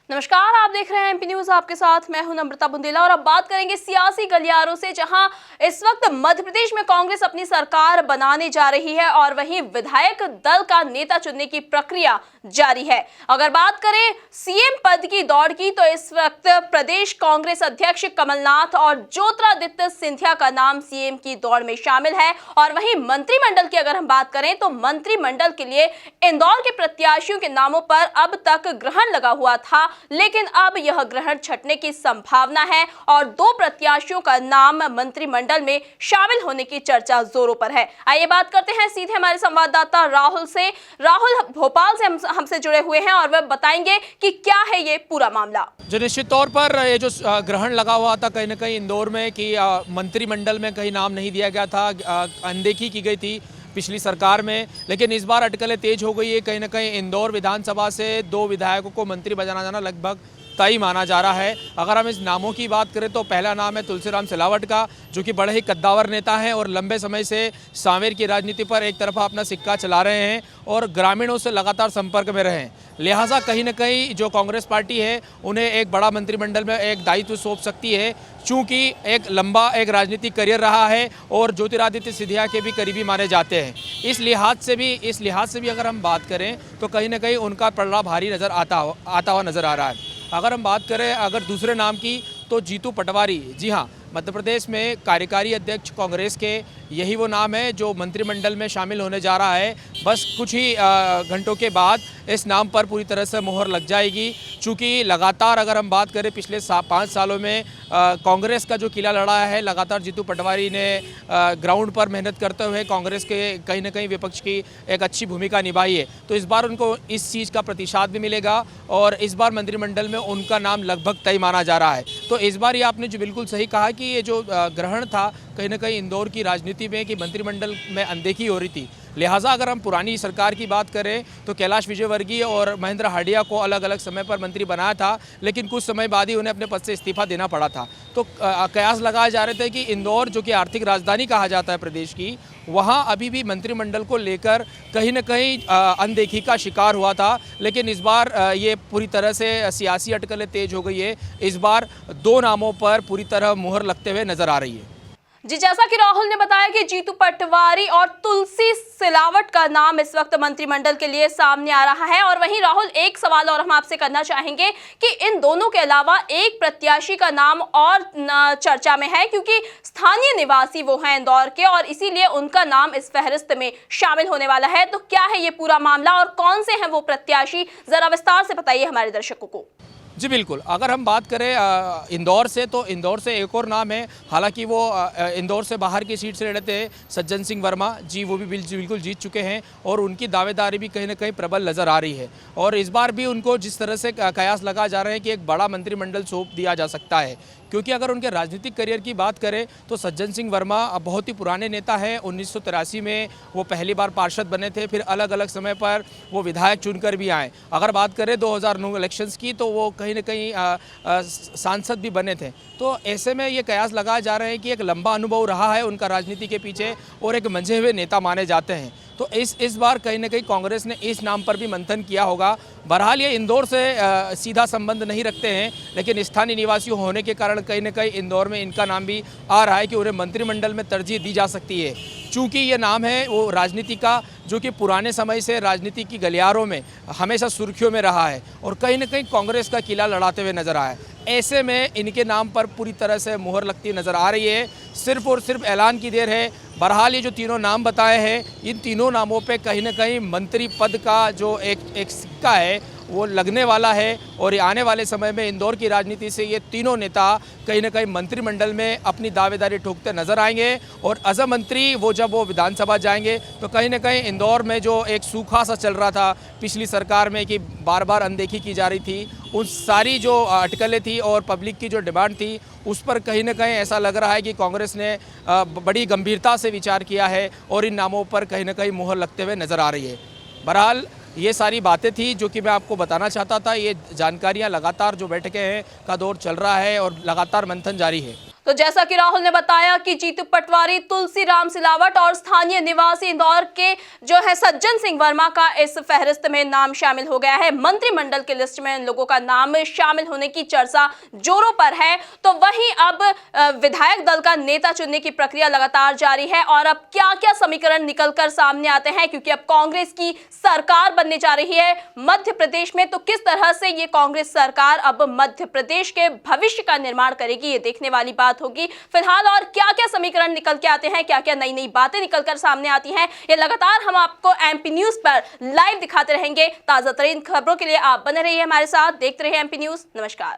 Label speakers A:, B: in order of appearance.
A: नमस्कार, आप देख रहे हैं एमपी न्यूज। आपके साथ मैं हूं नम्रता बुंदेला और अब बात करेंगे सियासी गलियारों से, जहां इस वक्त मध्य प्रदेश में कांग्रेस अपनी सरकार बनाने जा रही है और वहीं विधायक दल का नेता चुनने की प्रक्रिया जारी है। अगर बात करें सीएम पद की दौड़ की, तो इस वक्त प्रदेश कांग्रेस अध्यक्ष कमलनाथ और ज्योतिरादित्य सिंधिया का नाम सीएम की दौड़ में शामिल है। और वहीं मंत्रिमंडल की अगर हम बात करें तो मंत्रिमंडल के लिए इंदौर के प्रत्याशियों के नामों पर अब तक ग्रहण लगा हुआ था, लेकिन अब यह ग्रहण छटने की संभावना है और दो प्रत्याशियों का नाम मंत्रिमंडल में शामिल होने की चर्चा जोरों पर है। आइए बात करते हैं सीधे हमारे संवाददाता राहुल से। राहुल भोपाल से हमसे जुड़े हुए हैं और वह बताएंगे कि क्या है ये पूरा मामला।
B: जो निश्चित तौर पर ये जो ग्रहण लगा हुआ था कहीं ना कहीं इंदौर में कि मंत्रिमंडल में कहीं नाम नहीं दिया गया था, अनदेखी की गई थी पिछली सरकार में, लेकिन इस बार अटकलें तेज हो गई है। कहीं ना कहीं इंदौर विधानसभा से दो विधायकों को मंत्री बनाना जाना लगभग तय माना जा रहा है। अगर हम इस नामों की बात करें तो पहला नाम है तुलसीराम सिलावट का, जो कि बड़े ही कद्दावर नेता हैं और लंबे समय से सांवेर की राजनीति पर एक तरफा अपना सिक्का चला रहे हैं और ग्रामीणों से लगातार संपर्क में रहे हैं। लिहाजा कहीं ना कहीं जो कांग्रेस पार्टी है उन्हें एक बड़ा मंत्रिमंडल में एक दायित्व सौंप सकती है, चूँकि एक लंबा एक राजनीतिक करियर रहा है और ज्योतिरादित्य सिंधिया के भी करीबी माने जाते हैं। इस लिहाज से भी अगर हम बात करें तो कहीं ना कहीं उनका पलड़ा भारी नज़र आता हुआ नज़र आ रहा है। अगर हम बात करें अगर दूसरे नाम की तो जीतू पटवारी, जी हाँ, मध्य प्रदेश में कार्यकारी अध्यक्ष कांग्रेस के यही वो नाम है जो मंत्रिमंडल में शामिल होने जा रहा है। बस कुछ ही घंटों के बाद इस नाम पर पूरी तरह से मोहर लग जाएगी, चूँकि लगातार अगर हम बात करें पिछले 5 सालों में कांग्रेस का जो किला लड़ा है, लगातार जीतू पटवारी ने ग्राउंड पर मेहनत करते हुए कांग्रेस के कहीं ना कहीं विपक्ष की एक अच्छी भूमिका निभाई है। तो इस बार उनको इस चीज़ का प्रतिशत भी मिलेगा और इस बार मंत्रिमंडल में उनका नाम लगभग तय माना जा रहा है। तो इस बार ये आपने जो बिल्कुल सही कहा कि ये जो ग्रहण था कहीं ना कहीं इंदौर की राजनीति में कि मंत्रिमंडल में अनदेखी हो रही थी। लिहाजा अगर हम पुरानी सरकार की बात करें तो कैलाश विजयवर्गीय और महेंद्र हांडिया को अलग अलग समय पर मंत्री बनाया था, लेकिन कुछ समय बाद ही उन्हें अपने पद से इस्तीफा देना पड़ा था। तो कयास लगाए जा रहे थे कि इंदौर, जो कि आर्थिक राजधानी कहा जाता है प्रदेश की, वहाँ अभी भी मंत्रिमंडल को लेकर कहीं न कहीं अनदेखी का शिकार हुआ था। लेकिन इस बार ये पूरी तरह से सियासी अटकलें तेज हो गई है। इस बार दो नामों पर पूरी तरह मुहर लगते हुए नजर आ रही है।
A: जी, जैसा कि राहुल ने बताया कि जीतू पटवारी और तुलसी सिलावट का नाम इस वक्त मंत्रिमंडल के लिए सामने आ रहा है। और वहीं राहुल, एक सवाल और हम आपसे करना चाहेंगे कि इन दोनों के अलावा एक प्रत्याशी का नाम और चर्चा में है, क्योंकि स्थानीय निवासी वो हैं इंदौर के और इसीलिए उनका नाम इस फहरिस्त में शामिल होने वाला है। तो क्या है ये पूरा मामला और कौन से हैं वो प्रत्याशी, जरा विस्तार से बताइए हमारे दर्शकों को।
B: जी बिल्कुल, अगर हम बात करें इंदौर से तो इंदौर से एक और नाम है, हालांकि वो इंदौर से बाहर की सीट से लड़े थे सज्जन सिंह वर्मा जी, वो भी बिल्कुल जीत चुके हैं और उनकी दावेदारी भी कहीं ना कहीं प्रबल नज़र आ रही है। और इस बार भी उनको जिस तरह से कयास लगा जा रहे हैं कि एक बड़ा मंत्रिमंडल सौंप दिया जा सकता है, क्योंकि अगर उनके राजनीतिक करियर की बात करें तो सज्जन सिंह वर्मा बहुत ही पुराने नेता हैं। 1983 में वो पहली बार पार्षद बने थे, फिर अलग अलग समय पर वो विधायक चुनकर भी आए। अगर बात करें 2009 इलेक्शंस की तो वो कहीं ना कहीं सांसद भी बने थे। तो ऐसे में ये कयास लगाए जा रहे हैं कि एक लंबा अनुभव रहा है उनका राजनीति के पीछे और एक मंझे हुए नेता माने जाते हैं। तो इस बार कहीं ना कहीं कांग्रेस ने इस नाम पर भी मंथन किया होगा। बहरहाल ये इंदौर से सीधा संबंध नहीं रखते हैं, लेकिन स्थानीय निवासी होने के कारण कहीं ना कहीं इंदौर में इनका नाम भी आ रहा है कि उन्हें मंत्रिमंडल में तरजीह दी जा सकती है, चूँकि ये नाम है वो राजनीति का जो कि पुराने समय से राजनीति की गलियारों में हमेशा सुर्खियों में रहा है और कहीं ना कहीं कांग्रेस का किला लड़ाते हुए नजर आया है। ऐसे में इनके नाम पर पूरी तरह से मुहर लगती नज़र आ रही है। सिर्फ और सिर्फ ऐलान की देर है। बहरहाल ये जो तीनों नाम बताए हैं, इन तीनों नामों पे कहीं ना कहीं मंत्री पद का जो एक सिक्का है वो लगने वाला है और ये आने वाले समय में इंदौर की राजनीति से ये तीनों नेता कहीं ना कहीं मंत्रिमंडल में अपनी दावेदारी ठोकते नजर आएंगे। और एज अ मंत्री वो जब वो विधानसभा जाएंगे तो कहीं ना कहीं इंदौर में जो एक सूखा सा चल रहा था पिछली सरकार में कि बार बार अनदेखी की जा रही थी, उन सारी जो अटकलें थी और पब्लिक की जो डिमांड थी, उस पर कहीं ना कहीं ऐसा लग रहा है कि कांग्रेस ने बड़ी गंभीरता से विचार किया है और इन नामों पर कहीं ना कहीं मुहर लगते हुए नजर आ रही है। बहरहाल ये सारी बातें थी जो कि मैं आपको बताना चाहता था। ये जानकारियां लगातार जो बैठकें हैं का दौर चल रहा है और लगातार मंथन जारी है।
A: तो जैसा कि राहुल ने बताया कि जीतू पटवारी, तुलसीराम सिलावट और स्थानीय निवासी इंदौर के जो है सज्जन सिंह वर्मा का इस फहरिस्त में नाम शामिल हो गया है। मंत्रिमंडल की लिस्ट में इन लोगों का नाम शामिल होने की चर्चा जोरों पर है। तो वहीं अब विधायक दल का नेता चुनने की प्रक्रिया लगातार जारी है और अब क्या-क्या समीकरण निकलकर सामने आते हैं, क्योंकि अब कांग्रेस की सरकार बनने जा रही है मध्य प्रदेश में। तो किस तरह से ये कांग्रेस सरकार अब मध्य प्रदेश के भविष्य का निर्माण करेगी, ये देखने वाली बात होगी। फिलहाल और क्या-क्या समीकरण निकल के आते हैं, क्या-क्या नई-नई बातें निकलकर सामने आती हैं, ये लगातार हम आपको एमपी न्यूज पर लाइव दिखाते रहेंगे। ताजा तरीन खबरों के लिए आप बने रहिए हमारे साथ, देखते रहिए एमपी न्यूज। नमस्कार।